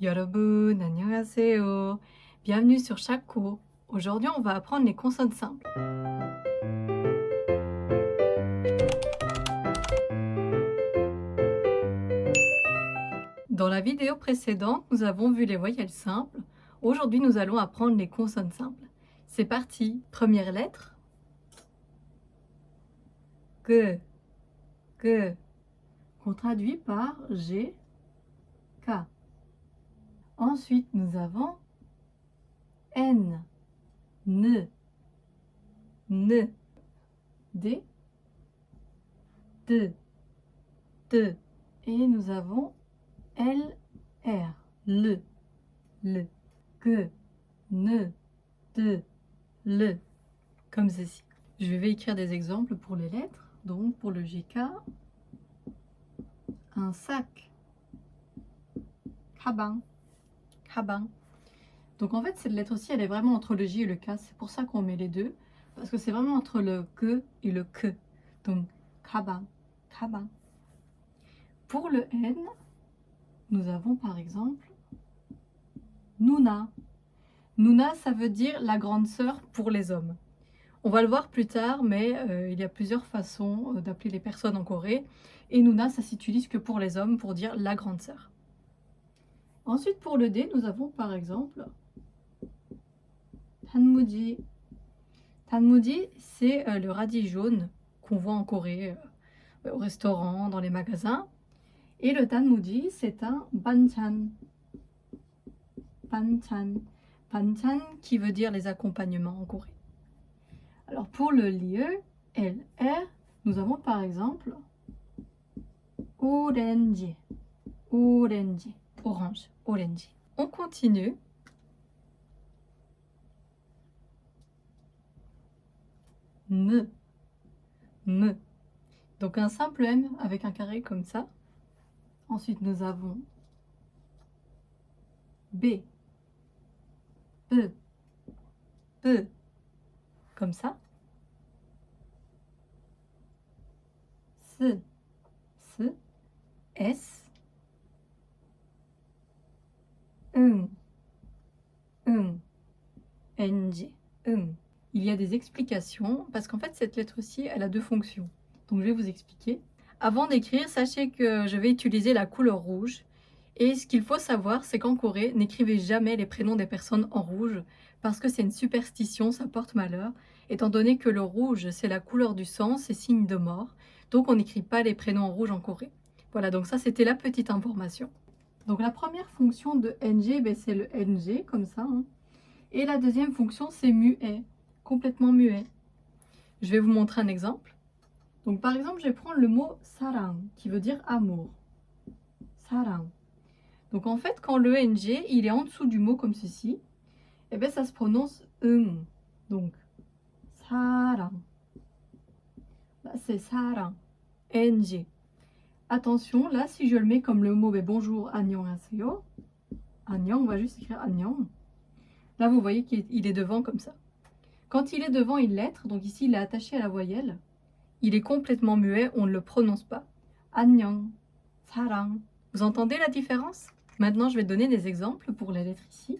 여러분, 안녕하세요. Bienvenue sur chaque cours. Aujourd'hui, on va apprendre les consonnes simples. Dans la vidéo précédente, nous avons vu les voyelles simples. Aujourd'hui, nous allons apprendre les consonnes simples. C'est parti. Première lettre. G. G. Qu'on traduit par G, K. Ensuite, nous avons N, N, N, D, D, D. Et nous avons L, R, L, L, G, N, D, L, comme ceci. Je vais écrire des exemples pour les lettres. Donc, pour le GK, un sac, 가방, 가방. Donc en fait, cette lettre-ci, elle est vraiment entre le J et le K. C'est pour ça qu'on met les deux. Parce que c'est vraiment entre le G et le K. Donc, 가방, 가방. Pour le N, nous avons par exemple 누나. 누나, ça veut dire la grande sœur pour les hommes. On va le voir plus tard, mais il y a plusieurs façons d'appeler les personnes en Corée. Et 누나, ça s'utilise que pour les hommes, pour dire la grande sœur. Ensuite, pour le D, nous avons par exemple 단무지. 단무지, c'est le radis jaune qu'on voit en Corée, au restaurant, dans les magasins. Et le 단무지, c'est un banchan. Banchan. Banchan qui veut dire les accompagnements en Corée. Alors pour le lieu, LR, nous avons par exemple orange. Orange. Orange. Orange. On continue. M. M. Donc un simple M avec un carré comme ça. Ensuite nous avons B. B. B. Comme ça. S. S. S. NG. Il y a des explications parce qu'en fait cette lettre-ci elle a deux fonctions. Donc je vais vous expliquer. Avant d'écrire, sachez que je vais utiliser la couleur rouge. Et ce qu'il faut savoir, c'est qu'en Corée, n'écrivez jamais les prénoms des personnes en rouge parce que c'est une superstition, ça porte malheur. Étant donné que le rouge, c'est la couleur du sang, c'est signe de mort. Donc on n'écrit pas les prénoms en rouge en Corée. Voilà, donc ça c'était la petite information. Donc la première fonction de NG, ben, c'est le NG, comme ça. Hein. Et la deuxième fonction, c'est muet, complètement muet. Je vais vous montrer un exemple. Donc par exemple, je vais prendre le mot sarang, qui veut dire amour. Sarang. Donc en fait, quand le NG, il est en dessous du mot comme ceci, eh bien ça se prononce Donc, sarang. Là, c'est sarang. NG. Attention, là, si je le mets comme le mot bonjour, annyeonghaseyo. Annyeong, on va juste écrire annyeong. Là, vous voyez qu'il est devant comme ça. Quand il est devant une lettre, donc ici, il est attaché à la voyelle, il est complètement muet, on ne le prononce pas. Annyeong, sarang. Vous entendez la différence? Maintenant, je vais donner des exemples pour les lettres ici.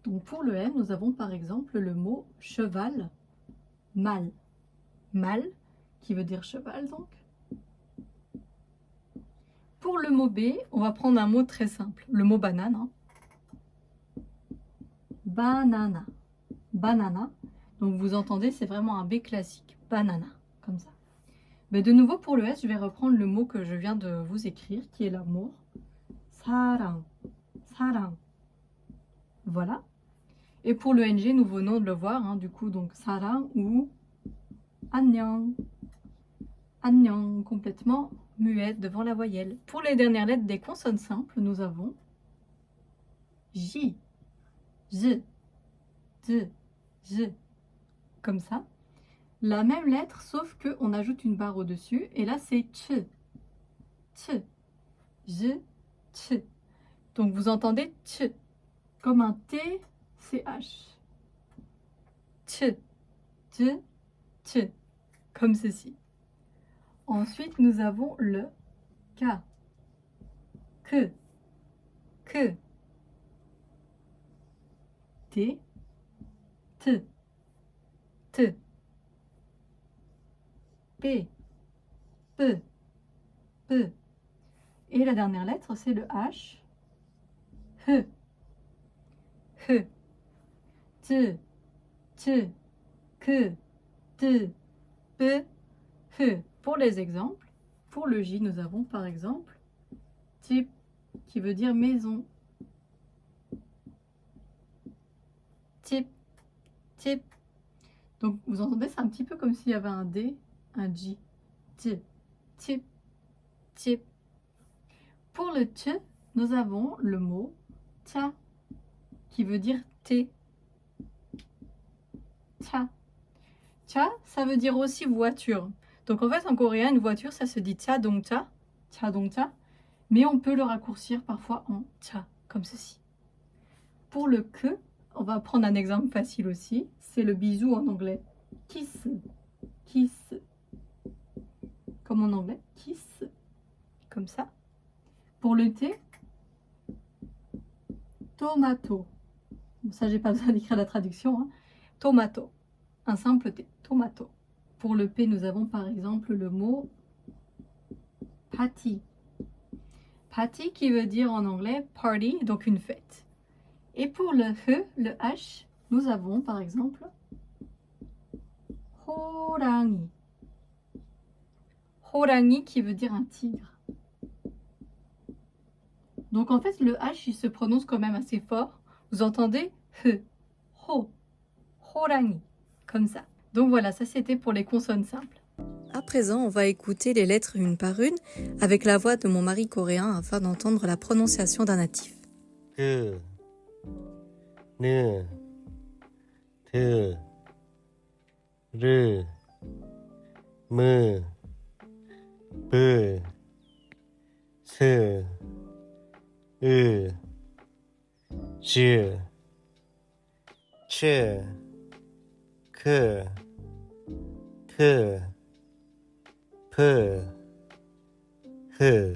Donc, pour le M, nous avons par exemple le mot cheval, mal. Mal, qui veut dire cheval, donc. Pour le mot B, on va prendre un mot très simple, le mot banane. Hein. Banana. Banana. Donc, vous entendez, c'est vraiment un B classique. Banana, comme ça. Mais de nouveau, pour le S, je vais reprendre le mot que je viens de vous écrire, qui est l'amour. Sarang. Sarang. Voilà. Et pour le NG, nous venons de le voir, hein, du coup, donc sarang ou annyeong. Annyeong, complètement muette devant la voyelle. Pour les dernières lettres des consonnes simples, nous avons J, J, J, J, comme ça. La même lettre, sauf qu'on ajoute une barre au-dessus, et là c'est Ch, Ch, J, Ch. Donc vous entendez Ch, comme un T, CH. Ch, Ch, Ch, comme ceci. Ensuite, nous avons le K, que, T, T, T, P, P, P. Et la dernière lettre, c'est le H, H, H, T, T, K, T, P, H. Pour les exemples, pour le J, nous avons par exemple type qui veut dire maison. Type, type. Donc vous entendez, c'est un petit peu comme s'il y avait un D, un J. Type, type, type. Pour le T, nous avons le mot ta qui veut dire thé. Ta. Ta, ça veut dire aussi voiture. Donc en fait, en coréen, une voiture, ça se dit 자동차, 자동차, mais on peut le raccourcir parfois en ta, comme ceci. Pour le que, on va prendre un exemple facile aussi, c'est le bisou en anglais. Kiss, kiss. Comme en anglais, kiss, comme ça. Pour le T, tomato. Bon, ça, j'ai pas besoin d'écrire la traduction. Hein. Tomato, un simple T, tomato. Pour le P, nous avons par exemple le mot party. Party qui veut dire en anglais party, donc une fête. Et pour le H, le H, nous avons par exemple 호랑이. 호랑이 qui veut dire un tigre. Donc en fait, le H, il se prononce quand même assez fort. Vous entendez H, ho, 호랑이, comme ça. Donc voilà, ça c'était pour les consonnes simples. À présent, on va écouter les lettres une par une avec la voix de mon mari coréen afin d'entendre la prononciation d'un natif. 그, 느, 드, 르, 무, 브, 스, 으, 즈, 츠, 크, 트, 프, 흐.